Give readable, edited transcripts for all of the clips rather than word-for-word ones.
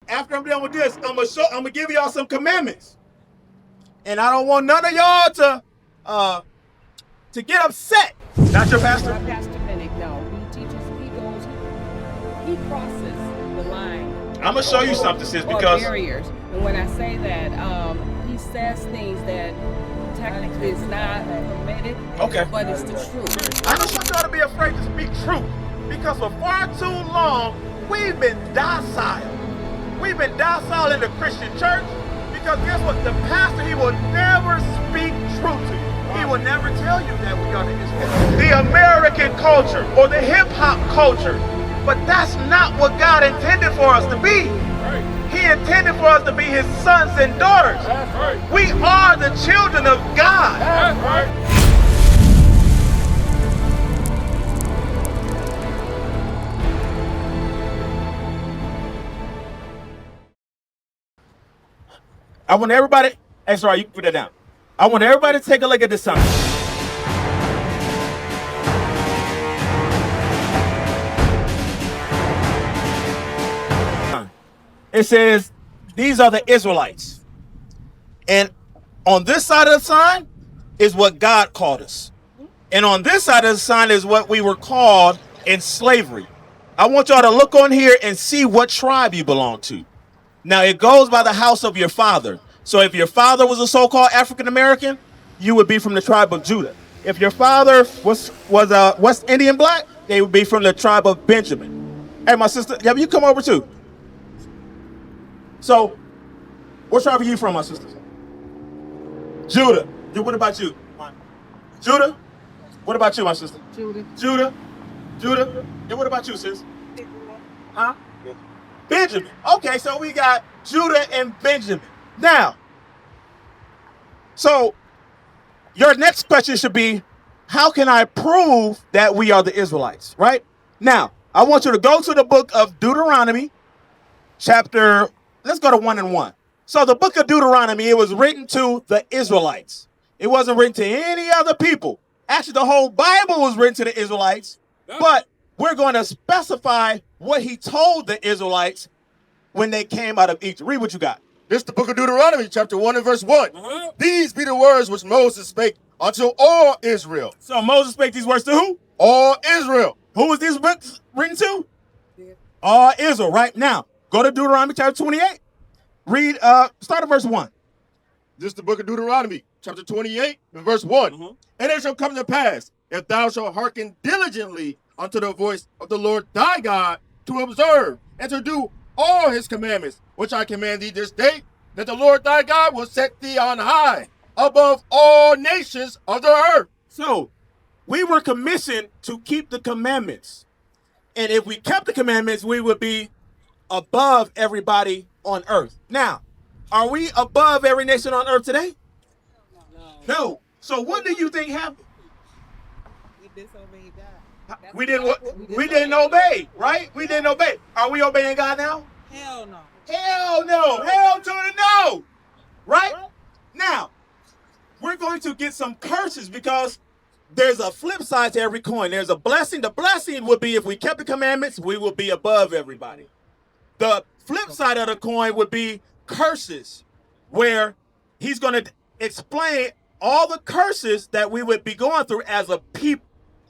after I'm done with this, I'm gonna give y'all some commandments. And I don't want none of y'all to get upset. Not your pastor? Not Pastor Bennett, no. He teaches, he crosses the line. I'm gonna show you something, sis, because barriers. And when I say that, he says things that technically is not permitted, okay, but it's the truth. I don't want y'all to be afraid to speak truth, because for far too long we've been docile. We've been docile in the Christian church, because guess what? The pastor, he will never speak truth to you. He will never tell you that we are the Israelites. The American culture or the hip-hop culture. But that's not what God intended for us to be. Right. He intended for us to be his sons and daughters. That's right. We are the children of God. That's right. I want everybody, hey, sorry, you can put that down. I want everybody to take a look at this sign. It says, these are the Israelites. And on this side of the sign is what God called us. And on this side of the sign is what we were called in slavery. I want y'all to look on here and see what tribe you belong to. Now, it goes by the house of your father. So if your father was a so-called African-American, you would be from the tribe of Judah. If your father was a West Indian black, they would be from the tribe of Benjamin. Hey, my sister, have you come over too? So, what tribe are you from, my sister? Judah. What about you? Judah? What about you, my sister? Judah. Judah? Judah? And what about you, sis? Huh? Benjamin. Okay, so we got Judah and Benjamin. Now, so your next question should be, how can I prove that we are the Israelites, right? Now, I want you to go to the book of Deuteronomy, chapter, let's go to 1 and 1. So the book of Deuteronomy, it was written to the Israelites. It wasn't written to any other people. Actually, the whole Bible was written to the Israelites, but we're going to specify what he told the Israelites when they came out of Egypt. Read what you got. This is the book of Deuteronomy, chapter 1 and verse 1. These be the words which Moses spake unto all Israel. So Moses spake these words to who? All Israel. Who was these books written to? All Israel. Right now, go to Deuteronomy chapter 28. Read, start at verse 1. This is the book of Deuteronomy, chapter 28 and verse 1. And it shall come to pass, if thou shalt hearken diligently unto the voice of the Lord thy God, to observe and to do all his commandments, which I command thee this day, that the Lord thy God will set thee on high above all nations of the earth. So, we were commissioned to keep the commandments. And if we kept the commandments, we would be above everybody on earth. Now, are we above every nation on earth today? No. So what do you think happened? We disobeyed God. We didn't obey, right? We didn't obey. Are we obeying God now? Hell no. Hell no. Hell to the no. Right? Now, we're going to get some curses because there's a flip side to every coin. There's a blessing. The blessing would be if we kept the commandments, we would be above everybody. The flip side of the coin would be curses, where he's going to explain all the curses that we would be going through as a people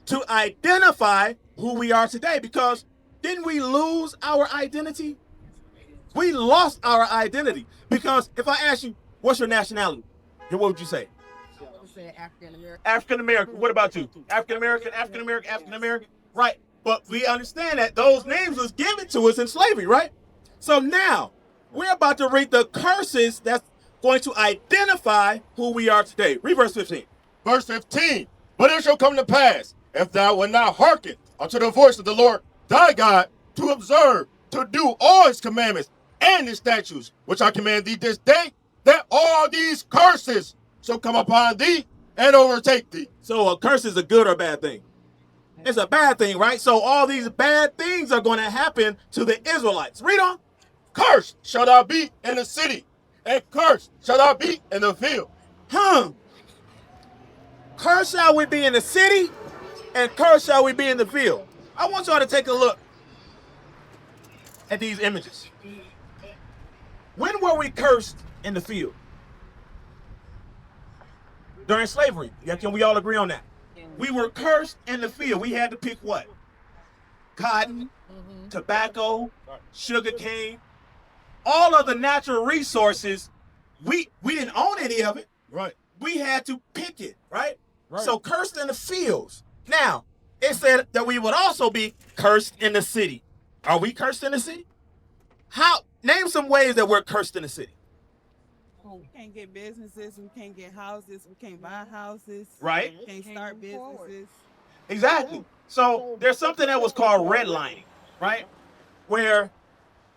to identify who we are today. Because didn't we lose our identity? We lost our identity. Because if I ask you, what's your nationality? What would you say? I would say African American. African American. What about you? African American, African American, African American. Right. But we understand that those names was given to us in slavery, right? So now we're about to read the curses that's going to identify who we are today. Read verse 15. Verse 15. But it shall come to pass, if thou wilt not hearken unto the voice of the Lord thy God, to observe, to do all his commandments and his statutes, which I command thee this day, that all these curses shall come upon thee and overtake thee. So a curse is a good or bad thing? It's a bad thing, right? So all these bad things are going to happen to the Israelites. Read on. Cursed shall thou be in the city, and cursed shall thou be in the field. Cursed shall we be in the city, and cursed shall we be in the field. I want y'all to take a look at these images. When were we cursed in the field? During slavery. Yeah, can we all agree on that? We were cursed in the field. We had to pick what? Cotton, tobacco, sugar cane, all of the natural resources. We didn't own any of it. Right. We had to pick it, right? So cursed in the fields. Now, it said that we would also be cursed in the city. Are we cursed in the city? How? Name some ways that we're cursed in the city. We can't get businesses, we can't get houses, we can't buy houses. Right. We can't start businesses. Exactly. So there's something that was called redlining, right? Where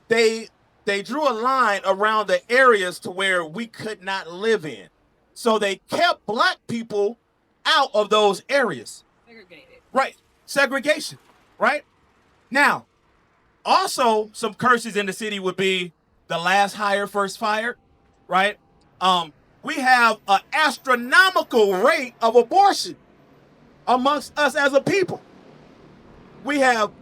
they drew a line around the areas to where we could not live in. So they kept black people out of those areas. Segregated. Right. Segregation. Right. Now, also some curses in the city would be the last hired, first fired. Right. We have an astronomical rate of abortion amongst us as a people. We have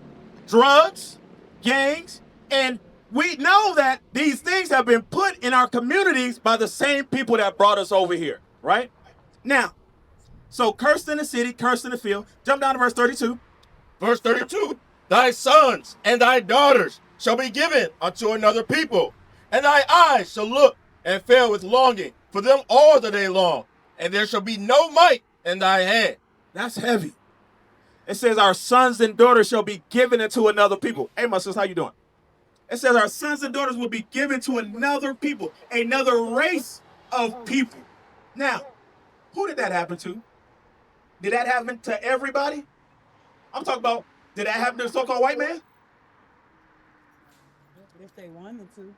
drugs, gangs, and we know that these things have been put in our communities by the same people that brought us over here, right? Now, so cursed in the city, cursed in the field. Jump down to verse 32. Verse 32. Thy sons and thy daughters shall be given unto another people, and thy eyes shall look and fail with longing for them all the day long, and there shall be no might in thy hand. That's heavy. It says our sons and daughters shall be given into another people. Hey, my sis, how you doing? It says our sons and daughters will be given to another people, another race of people. Now, who did that happen to? Did that happen to everybody? I'm talking about, did that happen to the so-called white man? If they wanted to.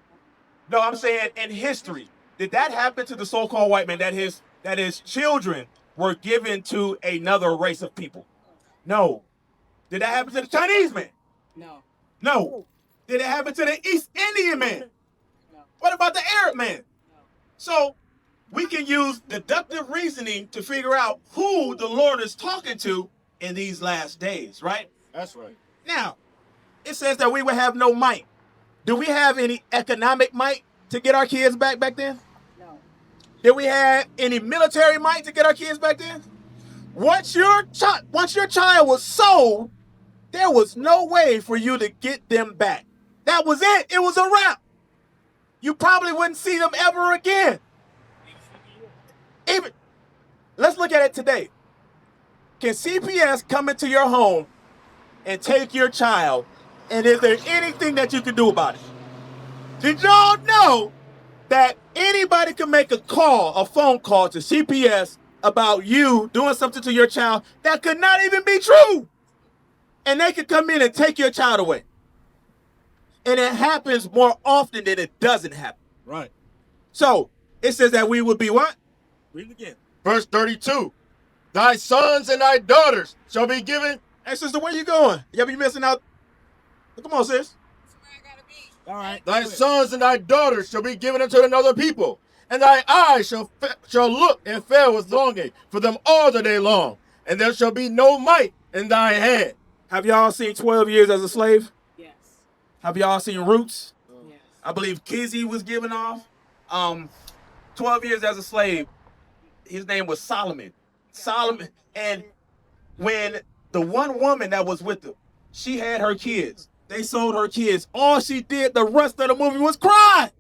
No, I'm saying in history. Did that happen to the so-called white man that his children were given to another race of people? No. Did that happen to the Chinese man? No. No. Did it happen to the East Indian man? No. What about the Arab man? No. So we can use deductive reasoning to figure out who the Lord is talking to in these last days, right? That's right. Now, it says that we will have no might. Do we have any economic might to get our kids back then? No. Did we have any military might to get our kids back then? Once your child was sold, there was no way for you to get them back. That was it. It was a wrap. You probably wouldn't see them ever again. Even, let's look at it today. Can CPS come into your home and take your child, and is there anything that you can do about it? Did y'all know that anybody can make a phone call to CPS about you doing something to your child that could not even be true? And they could come in and take your child away. And it happens more often than it doesn't happen. Right. So it says that we would be what? Read it again. Verse 32. Thy sons and thy daughters shall be given. Hey, sister, where you going? You be missing out? Come on, sis. All right. Thy sons and thy daughters shall be given unto another people, and thy eyes shall look and fail with longing for them all the day long, and there shall be no might in thy hand. Have y'all seen 12 Years as a Slave? Yes. Have y'all seen Roots? Yes. I believe Kizzy was given off. 12 Years as a Slave. His name was Solomon. Solomon. And when the one woman that was with him, she had her kids. They sold her kids. All she did the rest of the movie was cry.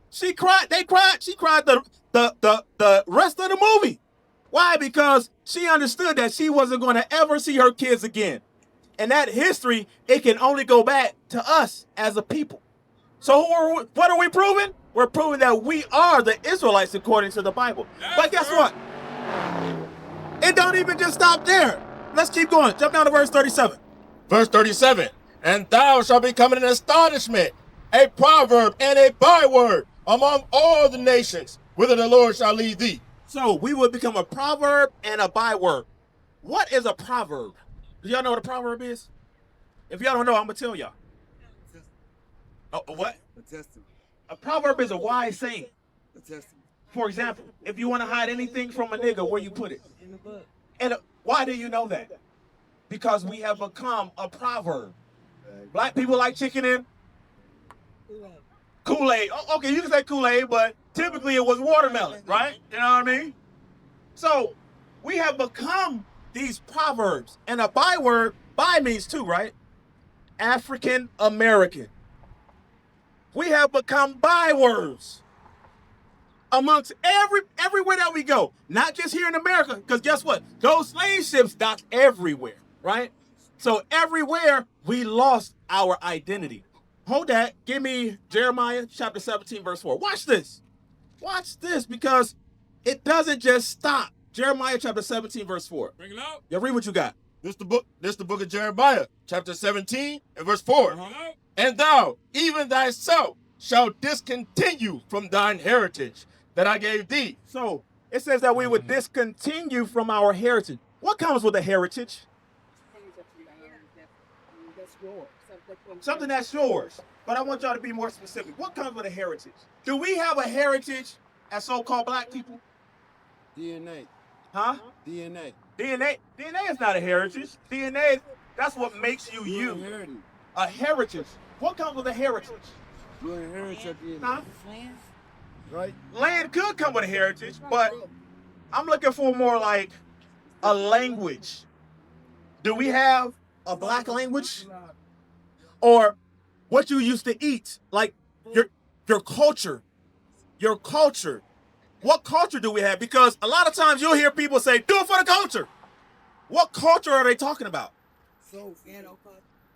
She cried. They cried. She cried the rest of the movie. Why? Because she understood that she wasn't going to ever see her kids again. And that history, it can only go back to us as a people. So what are we proving? We're proving that we are the Israelites according to the Bible. But guess what? It don't even just stop there. Let's keep going. Jump down to verse 37. Verse 37. And thou shalt become an astonishment, a proverb, and a byword among all the nations, whither the Lord shall lead thee. So we will become a proverb and a byword. What is a proverb? Do y'all know what a proverb is? If y'all don't know, I'm going to tell y'all. Oh, what? A testament. A proverb is a wise saying. A testament. For example, if you want to hide anything from a nigga, where you put it? In the book. And why do you know that? Because we have become a proverb. Black people like chicken and Kool-Aid. Okay, you can say Kool-Aid, but typically it was watermelon, right? You know what I mean? So we have become these proverbs. And a byword, by means too, right? African American. We have become bywords amongst everywhere that we go. Not just here in America, because guess what? Those slave ships docked everywhere, right? So everywhere we lost our identity. Hold that. Give me Jeremiah chapter 17, verse 4. Watch this. Watch this, because it doesn't just stop. Jeremiah chapter 17, verse 4. Bring it out. Yeah, read what you got. This the book of Jeremiah, chapter 17 and verse 4. And thou, even thyself, shalt discontinue from thine heritage that I gave thee. So it says that we would discontinue from our heritage. What comes with a heritage? That's yours. Something that's yours. But I want y'all to be more specific. What comes with a heritage? Do we have a heritage as so-called black people? DNA. Huh? DNA. DNA is not a heritage. DNA, that's what makes you you. A heritage. What comes with a heritage? You inherit your DNA. Huh? Right? Land could come with a heritage, but I'm looking for more like a language. Do we have a black language? Or what you used to eat? Like your culture. Your culture. What culture do we have? Because a lot of times you'll hear people say, do it for the culture. What culture are they talking about?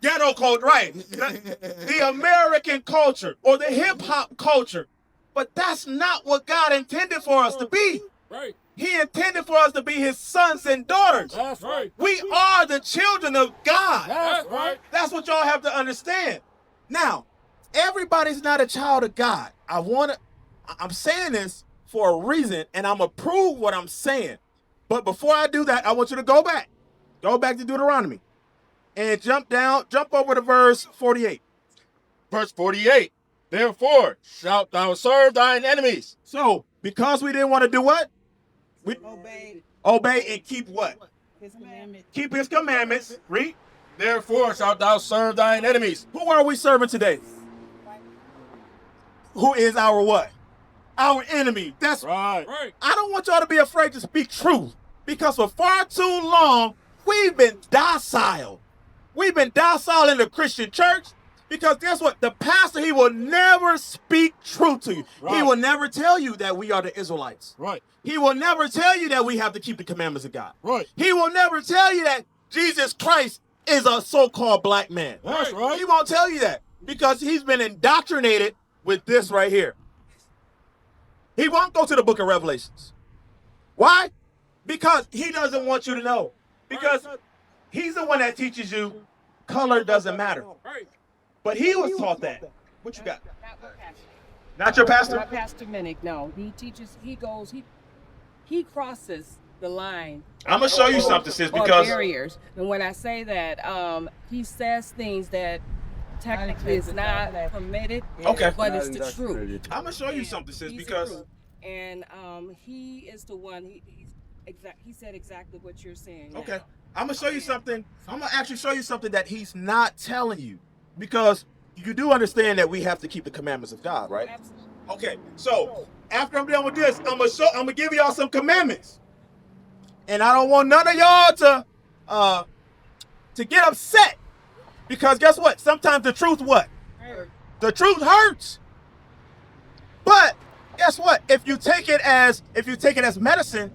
Ghetto culture, right. The American culture or the hip-hop culture. But that's not what God intended for us to be. Right. He intended for us to be his sons and daughters. That's right. We are the children of God. That's right. That's what y'all have to understand. Now, everybody's not a child of God. I'm saying this for a reason, and I'm going to prove what I'm saying. But before I do that, I want you to go back. Go back to Deuteronomy. And jump over to verse 48. Verse 48. Therefore shalt thou serve thine enemies. So, because we didn't want to do what? We obey and keep what? His commandments. Keep his commandments. Read. Therefore shalt thou serve thine enemies. Who are we serving today? Who is our what? Our enemy. That's Right. Right. I don't want y'all to be afraid to speak truth, because for far too long, we've been docile. We've been docile in the Christian church, because guess what? The pastor, he will never speak truth to you. Right. He will never tell you that we are the Israelites. Right. He will never tell you that we have to keep the commandments of God. Right. He will never tell you that Jesus Christ is a so-called black man. That's right. He won't tell you that, because he's been indoctrinated with this right here. He won't go to the book of Revelations. Why? Because he doesn't want you to know. Because he's the one that teaches you color doesn't matter. Right. But he was taught that. What you got? Not what pastor. Not your pastor? Not Pastor Minnick, no. He teaches, he crosses the line. I'm going to show you something, sis, Or because barriers. And when I say that, he says things that technically is not permitted, Okay. but it's the truth. I'm going to show you something, sis, He's the because truth. And he is the one, he said exactly what you're saying now. okay, I'm going to show you something. I'm going to actually show you something that he's not telling you, because you do understand that we have to keep the commandments of God, right? Absolutely. Okay, so after I'm done with this, I'm gonna give y'all some commandments, and I don't want none of y'all to get upset, because guess what? Sometimes the truth what? The truth hurts. But guess what? If you take it as medicine,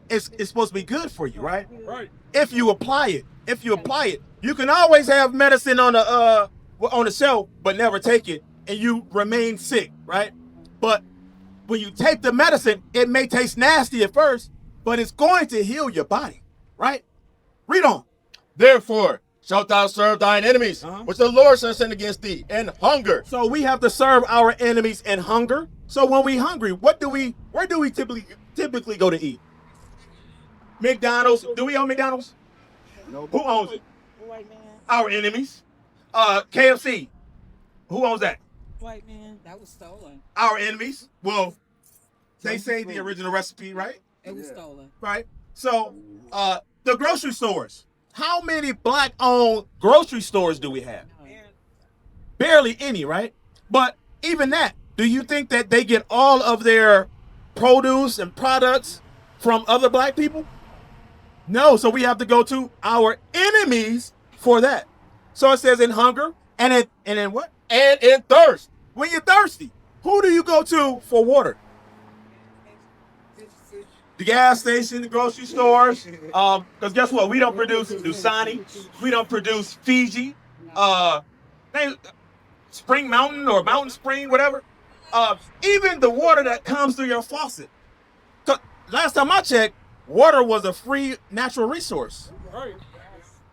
it's supposed to be good for you, right? Right. If you apply it, you can always have medicine on the shelf, but never take it, and you remain sick, right? But when you take the medicine, it may taste nasty at first, but it's going to heal your body, right? Read on. Therefore shalt thou serve thine enemies, which the Lord shall send against thee, and hunger. So we have to serve our enemies in hunger. So when we hungry, where do we typically go to eat? McDonald's. Do we own McDonald's? No. Who owns it? White man. Our enemies. KFC. Who owns that? White man. That was stolen. Our enemies. Well, they say the original recipe, right? It was stolen. Right. So, the grocery stores. How many black-owned grocery stores do we have? Barely any, right? But even that, do you think that they get all of their produce and products from other black people? No, so we have to go to our enemies for that. So it says in hunger and in what? And in thirst. When you're thirsty, who do you go to for water? The gas station, the grocery stores. Because guess what? We don't produce Lusani. We don't produce Fiji. Spring Mountain or Mountain Spring, whatever. Even the water that comes through your faucet. Last time I checked, water was a free natural resource.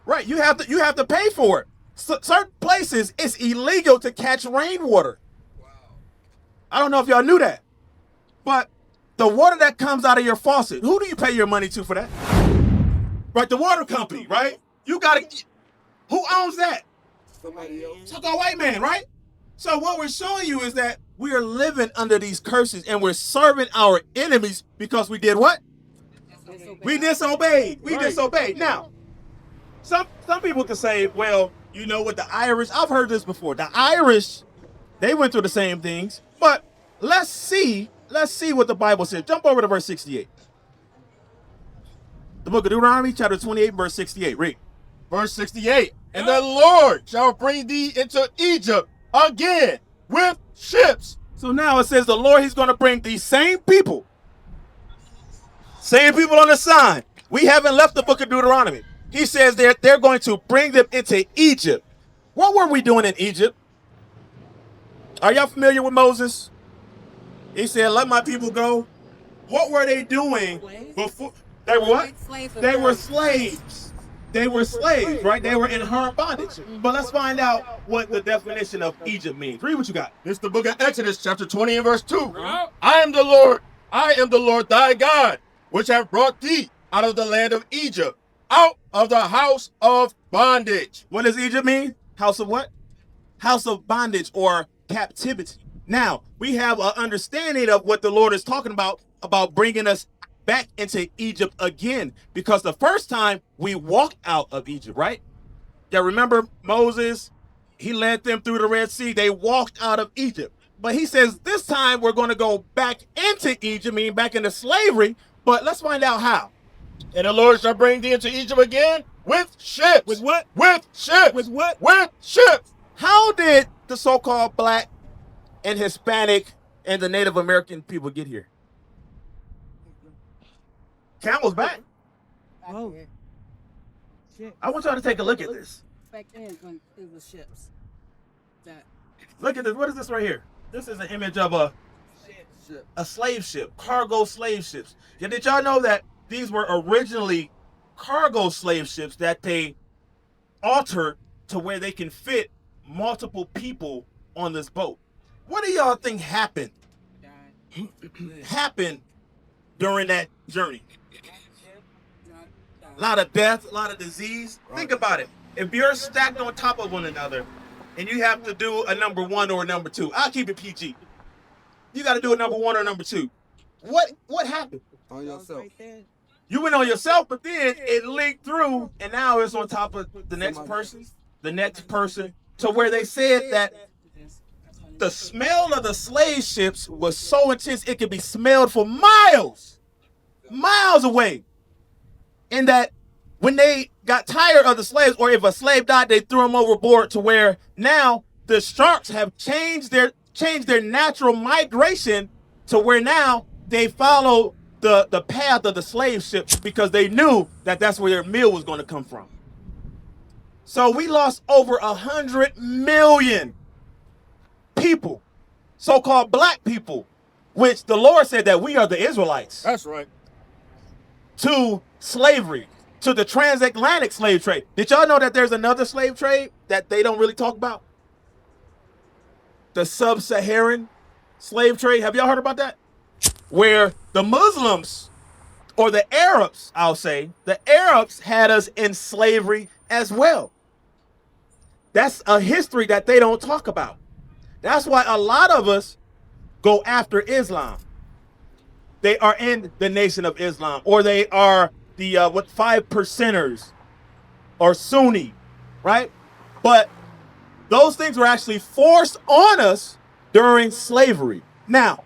Right. You have to pay for it. Certain places it's illegal to catch rainwater. I don't know if y'all knew that, but the water that comes out of your faucet, who do you pay your money to for that? Right, the water company, right? You gotta. Who owns that? Somebody else. So-called white man, right? So what we're showing you is that we are living under these curses and we're serving our enemies because we did what? We disobeyed. We disobeyed. Now, some people can say, well, you know what, the Irish, I've heard this before. The Irish, they went through the same things, but let's see what the Bible says. Jump over to verse 68. The book of Deuteronomy, chapter 28, verse 68. Read. Verse 68. And the Lord shall bring thee into Egypt again with ships. So now it says the Lord, he's going to bring these same people on the sign. We haven't left the book of Deuteronomy. He says they're going to bring them into Egypt. What were we doing in Egypt? Are y'all familiar with Moses? He said, let my people go. What were they doing before? They were what? They were slaves. They were slaves, right? They were in hard bondage. But let's find out what the definition of Egypt means. Read what you got. This is the book of Exodus, chapter 20 and verse 2. I am the Lord thy God, which have brought thee out of the land of Egypt, out of the house of bondage. What does Egypt mean? House of what? House of bondage or captivity. Now, we have an understanding of what the Lord is talking about bringing us back into Egypt again, because the first time we walked out of Egypt, right? Yeah, remember Moses, he led them through the Red Sea. They walked out of Egypt. But he says this time we're going to go back into Egypt, meaning back into slavery. But let's find out how. And the Lord shall bring thee into Egypt again with ships. With what? With ships. With what? With ships. How did the so-called black and Hispanic and the Native American people get here? Camel's back. Oh. Shit. I want y'all to take a look at this. Back then, when it was ships. That. Look at this. What is this right here? This is an image of a slave ship, cargo slave ships. Yeah, did y'all know that these were originally cargo slave ships that they altered to where they can fit multiple people on this boat? What do y'all think happened during that journey? A lot of death, a lot of disease. Think about it. If you're stacked on top of one another and you have to do a number one or a number two, I'll keep it PG. You got to do a number one or number two. What happened? On yourself. Right there. You went on yourself, but then it linked through, and now it's on top of the next person, to where they said that the smell of the slave ships was so intense it could be smelled for miles away. And that when they got tired of the slaves, or if a slave died, they threw him overboard, to where now the sharks have changed their natural migration to where now they follow the path of the slave ship, because they knew that that's where their meal was going to come from. So we lost over 100 million people, so-called black people, which the Lord said that we are the Israelites. That's right. To slavery, to the transatlantic slave trade. Did y'all know that there's another slave trade that they don't really talk about? The sub-Saharan slave trade. Have y'all heard about that? Where the Muslims, or the Arabs, I'll say, the Arabs had us in slavery as well. That's a history that they don't talk about. That's why a lot of us go after Islam. They are in the Nation of Islam, or they are the 5%ers, or Sunni, right? But those things were actually forced on us during slavery. Now,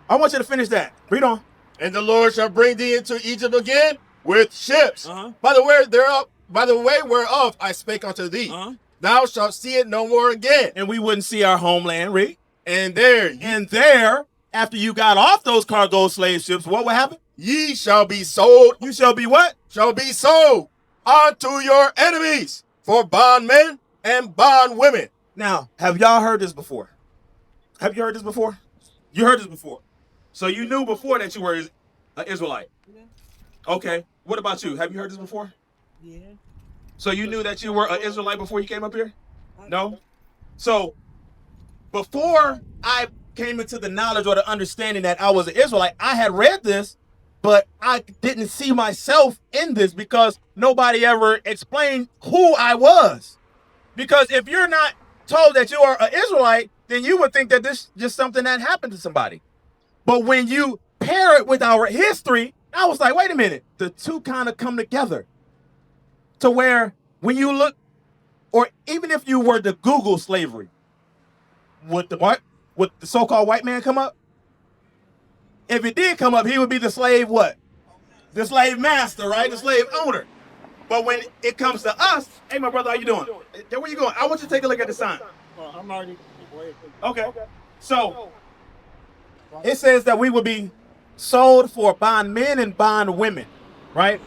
I want you to finish that. Read on. And the Lord shall bring thee into Egypt again with ships. Uh-huh. By the way whereof I spake unto thee. Uh-huh. Thou shalt see it no more again. And we wouldn't see our homeland, read. And there, after you got off those cargo slave ships, what would happen? ye shall be sold. You shall be what? Shall be sold unto your enemies for bondmen and bondwomen. Now, have y'all heard this before? Have you heard this before? You heard this before. So you knew before that you were an Israelite. Yeah. Okay. What about you? Have you heard this before? Yeah. So you knew that you were an Israelite before you came up here? No? So before I came into the knowledge or the understanding that I was an Israelite, I had read this, but I didn't see myself in this because nobody ever explained who I was. Because if you're not told that you are an Israelite, then you would think that this is just something that happened to somebody. But when you pair it with our history, I was like, wait a minute, the two kind of come together. To where when you look, or even if you were to Google slavery, would the so-called white man come up? If it did come up, he would be the slave what? The slave master, right? The slave owner. But when it comes to us, hey, my brother, how you doing? Where you going? I want you to take a look at the sign. I'm already. Okay. So it says that we will be sold for bondmen and bondwomen, right?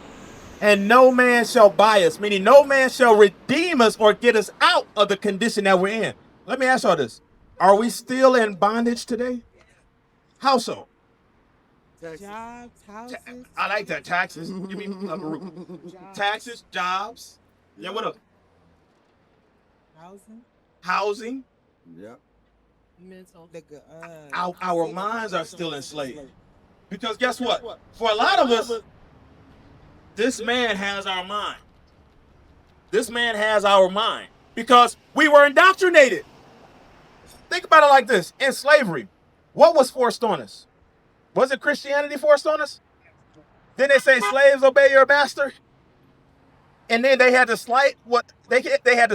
And no man shall buy us, meaning no man shall redeem us or get us out of the condition that we're in. Let me ask y'all this. Are we still in bondage today? How so? Jobs, houses. I like that. Taxes. Give me taxes, jobs. Yeah, what else? Housing. Housing. Yep. Mental. Our minds are still enslaved. Because guess what? For a lot of us, this man has our mind. This man has our mind. Because we were indoctrinated. Think about it like this. In slavery, what was forced on us? Was it Christianity forced on us? Then they say slaves obey your master. And then they had the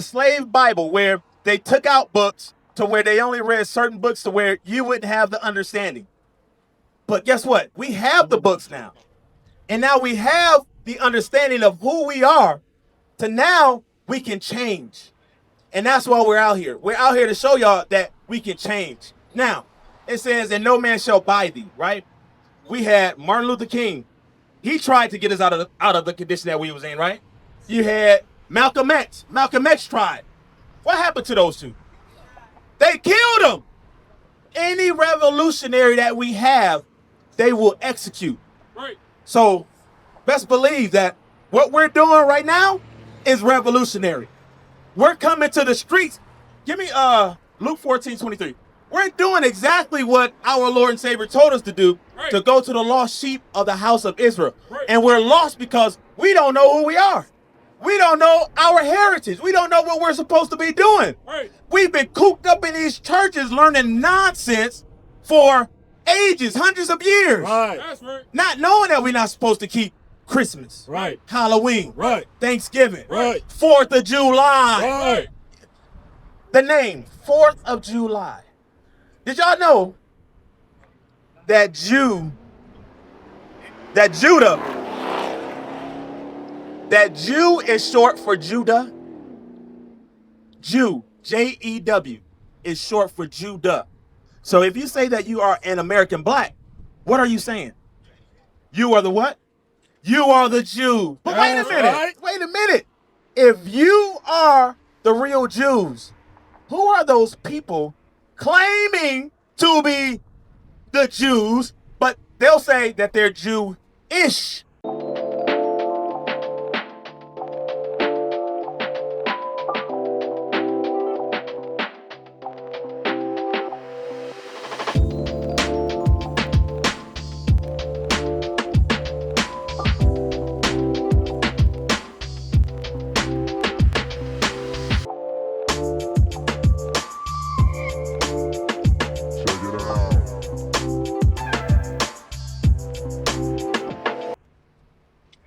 slave Bible where they took out books to where they only read certain books to where you wouldn't have the understanding. But guess what? We have the books now. And now we have the understanding of who we are to now we can change. And that's why we're out here. We're out here to show y'all that we can change. Now, it says, and no man shall buy thee, right? We had Martin Luther King. He tried to get us out of the condition that we was in, right? You had Malcolm X. Malcolm X tried. What happened to those two? They killed him. Any revolutionary that we have, they will execute. Right. So best believe that what we're doing right now is revolutionary. We're coming to the streets. Give me Luke 14:23. We're doing exactly what our Lord and Savior told us to do, right, to go to the lost sheep of the house of Israel. Right. And we're lost because we don't know who we are. We don't know our heritage. We don't know what we're supposed to be doing. Right. We've been cooped up in these churches learning nonsense for ages, hundreds of years. Right. That's right. Not knowing that we're not supposed to keep Christmas, Right. Halloween, Right. Thanksgiving, Right. 4th of July. Right. The name, 4th of July. Did y'all know that Jew is short for Judah? Jew, Jew, is short for Judah. So if you say that you are an American black, what are you saying? You are the what? You are the Jew. But wait a That's minute. right. Wait a minute. If you are the real Jews, who are those people claiming to be the Jews, but they'll say that they're Jewish?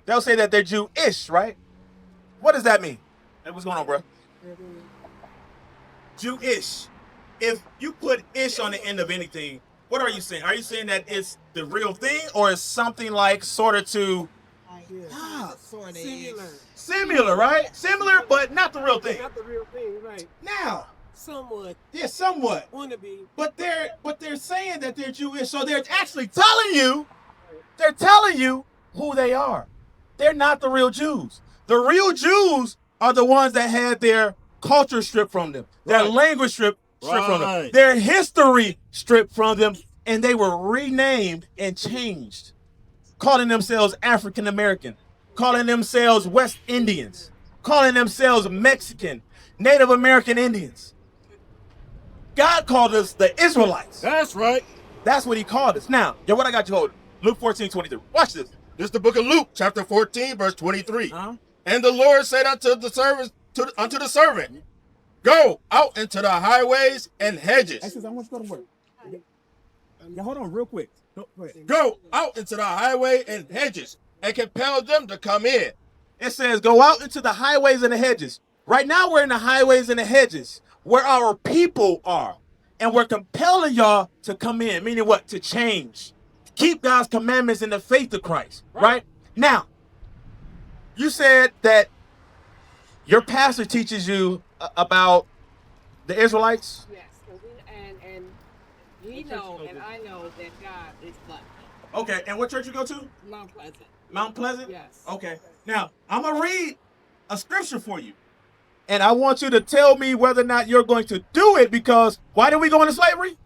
They'll say that they're Jewish, right? What does that mean? Hey, what's going on, bro? Jewish. if you put ish on the end of anything, what are you saying? Are you saying that it's the real thing, or is something like sort of to Sort of similar, right? Similar, but not the real thing. Not the real thing, right? Now, Somewhat. yeah, somewhat. Wanna be. But they're saying that they're Jewish, so they're actually telling you who they are. They're not the real Jews. The real Jews are the ones that had their culture stripped from them, their language stripped from them, their history stripped from them, and they were renamed and changed, calling themselves African American, calling themselves West Indians, calling themselves Mexican, Native American Indians. God called us the Israelites. That's right. That's what he called us. Now, what I got you holding? Luke 14:23. Watch this. This is the book of Luke, chapter 14, verse 23. And the Lord said unto the servant, go out into the highways and hedges. I want you to go to work. Yeah, hold on real quick. Go out into the highway and hedges and compel them to come in. It says, go out into the highways and the hedges. Right now, we're in the highways and the hedges where our people are. And we're compelling y'all to come in, meaning what? To change. Keep God's commandments in the faith of Christ, right? Now, you said that your pastor teaches you about the Israelites? Yes, and we know, and I know that God is black. Okay, and what church you go to? Mount Pleasant. Mount Pleasant? Yes. Okay. Now, I'm going to read a scripture for you. And I want you to tell me whether or not you're going to do it, because why did we go into slavery?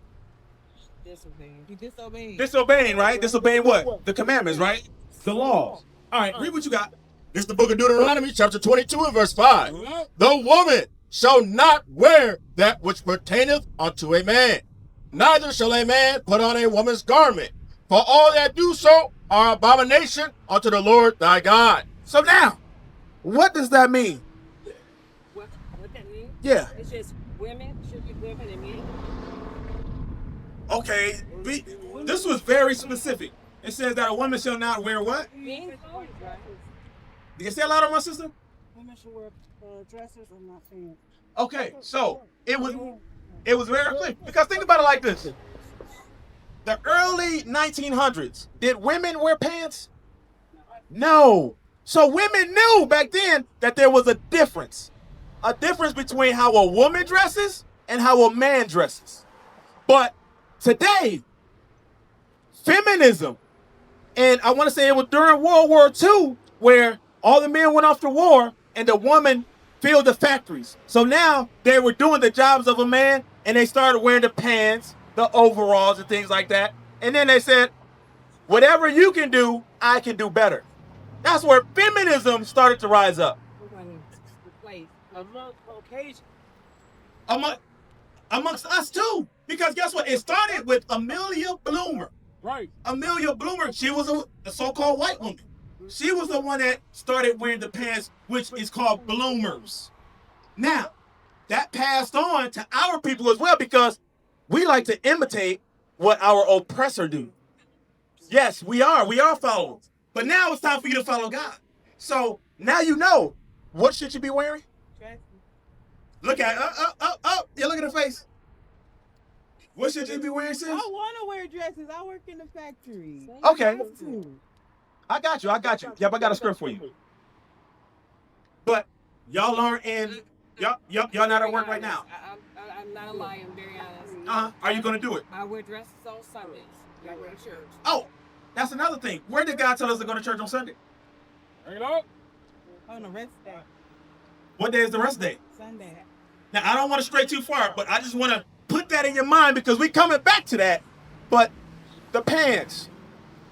Disobeying. You disobeyed. Disobeying, right? Disobeying what? The commandments, right? The laws. All right, read what you got. This is the book of Deuteronomy, chapter 22 and verse 5. The woman shall not wear that which pertaineth unto a man, neither shall a man put on a woman's garment. For all that do so are abomination unto the Lord thy God. So now, what does that mean? What that means? Yeah. It's just women should be women and men. Okay, this was very specific. It says that a woman shall not wear what? Men clothes, right? Did you say a louder, my sister? Women should wear dresses or not pants. Okay, so it was very clear. Because think about it like this. The early 1900s, did women wear pants? No. So women knew back then that there was a difference between how a woman dresses and how a man dresses. But today, feminism, and I want to say it was during World War II, where all the men went off to war and the woman filled the factories. So now they were doing the jobs of a man, and they started wearing the pants, the overalls, and things like that. And then they said, whatever you can do, I can do better. That's where feminism started to rise up. Among Caucasians. Amongst us too. Because guess what? It started with Amelia Bloomer. Right. Amelia Bloomer, she was a so-called white woman. She was the one that started wearing the pants, which is called bloomers. Now, that passed on to our people as well, because we like to imitate what our oppressor do. Yes, we are followers. But now it's time for you to follow God. So now you know. What should you be wearing? Dresses. Look at Yeah, look at her face. What should you be wearing, sis? I want to wear dresses. I work in the factory. Okay. To. I got you. Yep, I got a script for you. But y'all aren't in. Y'all not at work right now. I'm not lying, I'm very honest. Are you gonna do it? I wear dresses on Sundays. I wear church. Oh, that's another thing. Where did God tell us to go to church on Sunday? Bring it up. On the rest day. What day is the rest day? Sunday. Now, I don't want to stray too far, but I just want to put that in your mind, because we coming back to that. But the pants,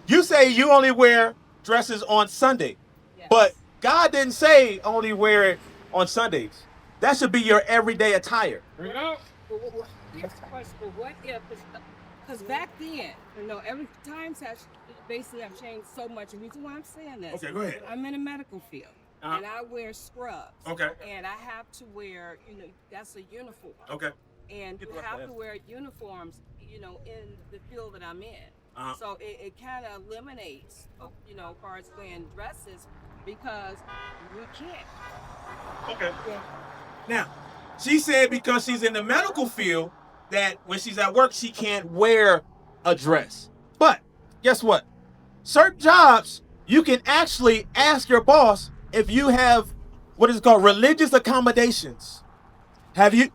you say you only wear dresses on Sunday, Yes. but God didn't say only wear it on Sundays. That should be your everyday attire. Bring it up. That's the question. But what if? Because back then, every times have changed so much. The reason why I'm saying this. Okay, go ahead. I'm in a medical field, and I wear scrubs. Okay. And I have to wear, that's a uniform. Okay. And you have to wear uniforms, in the field that I'm in. Uh-huh. So it kind of eliminates, as far as wearing dresses, because we can't. Okay. Now, she said because she's in the medical field, that when she's at work, she can't wear a dress. But guess what? Certain jobs, you can actually ask your boss if you have what is called religious accommodations. Have you?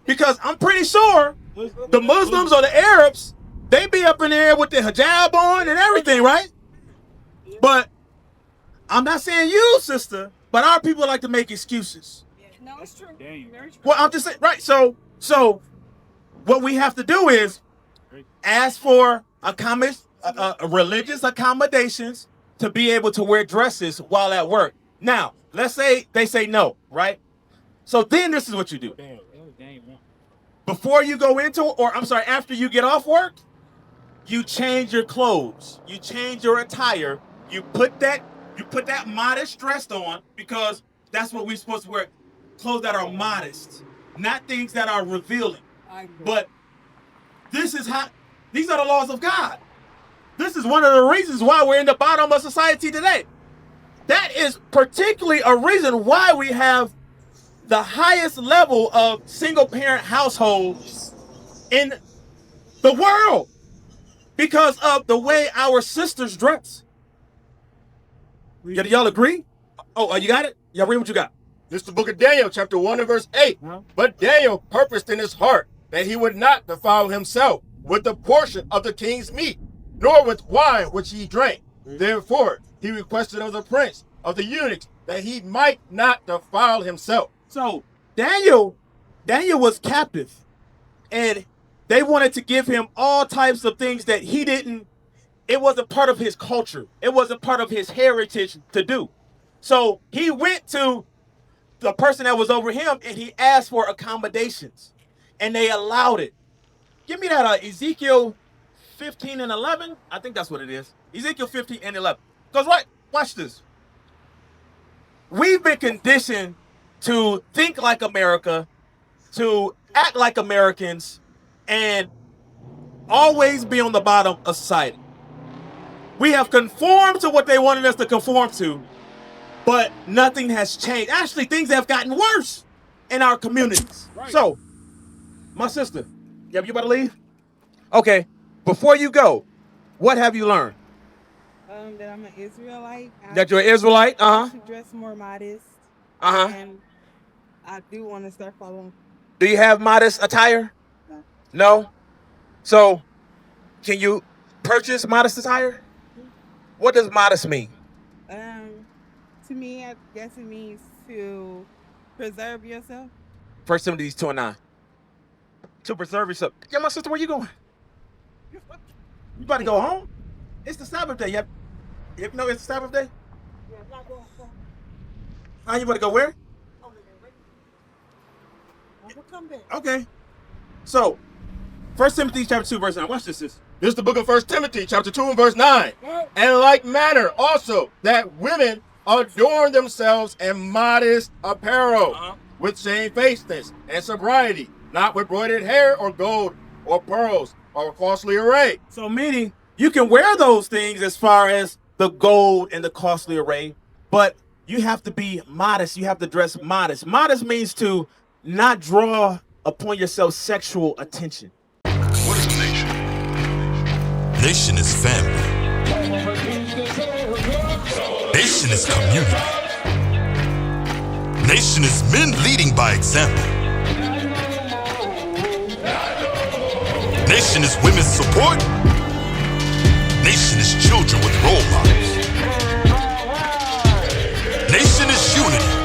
Because I'm pretty sure the Muslims or the Arabs, they be up in there with the hijab on and everything, right? But I'm not saying you, sister, but our people like to make excuses. No, it's true. Damn. Very true. Well, I'm just saying, right? So what we have to do is ask for religious accommodations to be able to wear dresses while at work. Now, let's say they say no, right? So then this is what you do. Damn. Damn. Before you go into, or I'm sorry, after you get off work, you change your clothes. You change your attire. You put that modest dress on, because that's what we're supposed to wear. Clothes that are modest, not things that are revealing. I agree. But these are the laws of God. This is one of the reasons why we're in the bottom of society today. That is particularly a reason why we have the highest level of single-parent households in the world, because of the way our sisters dress. Y'all agree? Oh, you got it? Y'all read what you got? This is the book of Daniel, chapter 1 and verse 8. Huh? But Daniel purposed in his heart that he would not defile himself with the portion of the king's meat, nor with wine which he drank. Therefore, he requested of the prince of the eunuchs that he might not defile himself. So Daniel was captive, and they wanted to give him all types of things that he didn't. It wasn't part of his culture. It wasn't part of his heritage to do. So he went to the person that was over him and he asked for accommodations, and they allowed it. Give me that Ezekiel 15 and 11. I think that's what it is. Ezekiel 15 and 11. Because watch this. We've been conditioned to think like America, to act like Americans, and always be on the bottom of society. We have conformed to what they wanted us to conform to, but nothing has changed. Actually, things have gotten worse in our communities. Right. So, my sister, you about to leave? Okay, before you go, what have you learned? That I'm an Israelite. That you're an Israelite? I should dress more modest. Uh-huh. And I do want to start following. Do you have modest attire? No. No? So, can you purchase modest attire? What does modest mean? To me, I guess it means to preserve yourself. 1 Timothy 2 and 9. To preserve yourself. Yeah, my sister, where you going? You about to go home? It's the Sabbath day. You know it's the Sabbath day? Yeah, I'm not going home. You about to go where? Over there, right? I will come back. Okay. So, 1 Timothy chapter 2, verse 9. Watch this, sis. This is the book of 1 Timothy, chapter 2 and verse 9. What? And in like manner also that women adorn themselves in modest apparel, with shamefacedness and sobriety, not with broidered hair or gold or pearls or costly array. So, meaning, you can wear those things as far as the gold and the costly array, but you have to be modest. You have to dress modest. Modest means to not draw upon yourself sexual attention. What is a nation? Nation is family. Nation is community. Nation is men leading by example. Nation is women's support. Nation is children with role models. Nation is unity.